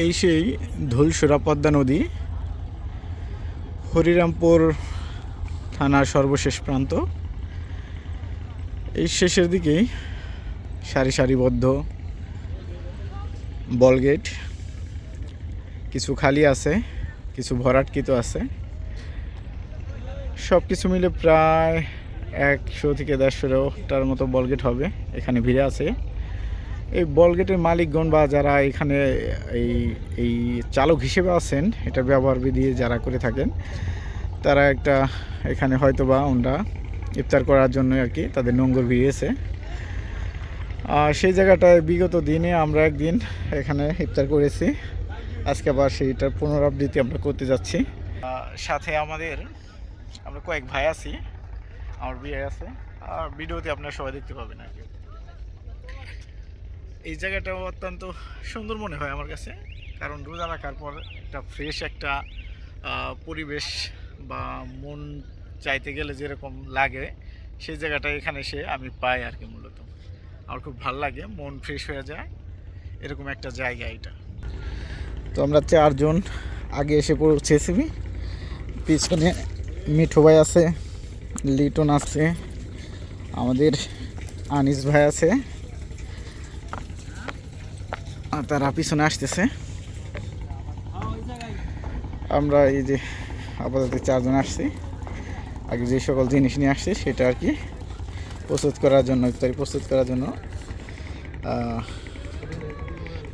এই সেই ধুলসুরা পদ্মা নদী, হরিরামপুর থানার সর্বশেষ প্রান্ত। এই শেষের দিকেই সারি সারিবদ্ধ বলগেট, কিছু খালি আছে, কিছু ভরাটকৃত আছে। সব কিছু মিলে প্রায় 100 থেকে 150টার মতো বলগেট হবে এখানে ভিড়ে আছে। এই বলগেটের মালিকগণ বা যারা এখানে এই এই চালক হিসেবে আছেন, এটা ব্যবহার বিধি যারা করে থাকেন, তারা একটা এখানে হয়তো বা ওনারা ইফতার করার জন্য আর কি তাদের নোঙ্গর ভিড়িয়েছে। সেই জায়গাটায় বিগত দিনে আমরা একদিন এখানে ইফতার করেছি, আজকে আবার সেইটার পুনরাবৃত্তি আমরা করতে যাচ্ছি। সাথে আমরা কয়েক ভাই আছি, আমার বিয়ে আছে, আর ভিডিওতে আপনারা সবাই দেখতে পাবেন আর কি। এই জায়গাটা অত্যন্ত সুন্দর মনে হয় আমার কাছে, কারণ রোজা রাখার পর একটা ফ্রেশ একটা পরিবেশ বা মন চাইতে গেলে যেরকম লাগে, সেই জায়গাটা এখানে এসে আমি পাই আর কি। মূলত আমার খুব ভালো লাগে, মন ফ্রেশ হয়ে যায়, এরকম একটা জায়গা এটা। তো আমরা 4 জন আগে এসে পৌঁছেছি, পিছনে মিঠু ভাই আছে, লিটন আছে, আমাদের আনিস ভাই আছে, তারা পিছনে আসতেছে। আমরা এই যে আপাতত 4 জন আসছি, আগে যে সকল জিনিস নিয়ে আসছি সেটা আর কি প্রস্তুত করার জন্য, ইফতারি প্রস্তুত করার জন্য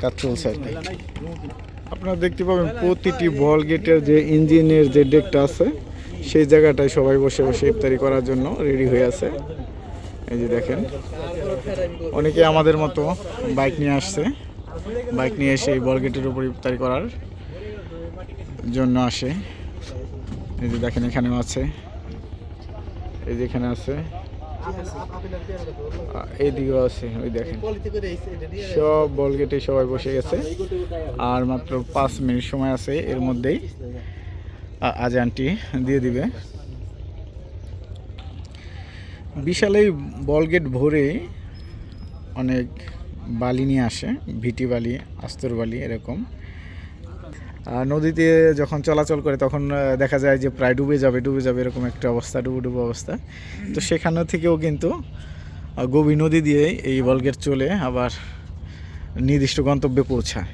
কাজ চলছে আর কি। আপনারা দেখতে পাবেন প্রতিটি বল গেটের যে ইঞ্জিনের যে ডেকটা আছে, সেই জায়গাটায় সবাই বসে বসে ইফতারি করার জন্য রেডি হয়ে আছে। এই যে দেখেন, অনেকে আমাদের মতো বাইক নিয়ে আসছে, বাইক নিয়ে এসে এই বল গেটের উপর ইফতারি করার জন্য আসে। এই যে দেখেন এখানেও আছে, এই যে এখানে আছে, এইদিকেও আছে, ওই দেখেন সব বল গেটে সবাই বসে গেছে। আর মাত্র 5 মিনিট সময় আছে, এর মধ্যেই আজানটি দিয়ে দিবে। বিশাল এই বল গেট ভরে অনেক বালি নিয়ে আসে, ভিটি বালি, আস্তর বালি, এরকম। নদীতে যখন চলাচল করে তখন দেখা যায় যে প্রায় ডুবে যাবে এরকম একটা অবস্থা, ডুবো অবস্থা। তো সেখান থেকেও কিন্তু গভীর নদী দিয়ে এই বলগেট চলে আবার নির্দিষ্ট গন্তব্যে পৌঁছায়।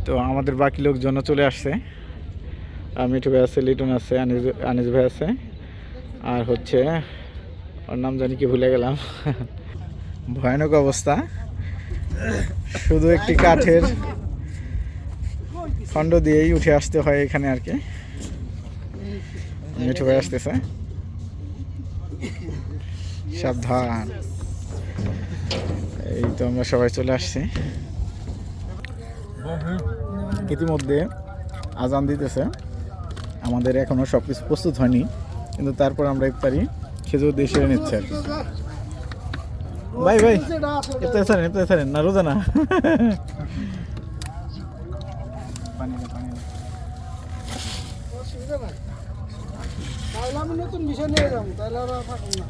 তো আমাদের বাকি লোকজন চলে আসছে, মিঠু ভাই আছে, লিটন আছে, আনিস ভাই আছে, আর হচ্ছে ওর নাম জানি কি ভুলে গেলাম। ভয়ানক অবস্থা, শুধু একটি কাঠের খণ্ড দিয়েই উঠে আসতে হয় এখানে আর কি। মিঠু ভাই আসতেছে, সাবধান। এই তো আমরা সবাই চলে আসছি, ইতিমধ্যে আজান দিতেছে। আমাদের এখনো সবকিছু প্রস্তুত হয়নি, কিন্তু তারপর আমরা ইফতারি খেজুর দিয়ে সেরে নিচ্ছি আর কি। ভাই ইফতার ছাড়েন না, রোজা না। তাহলে আমি নতুন বিষয় নিয়ে যাবো, তাহলে আর থাকুন না।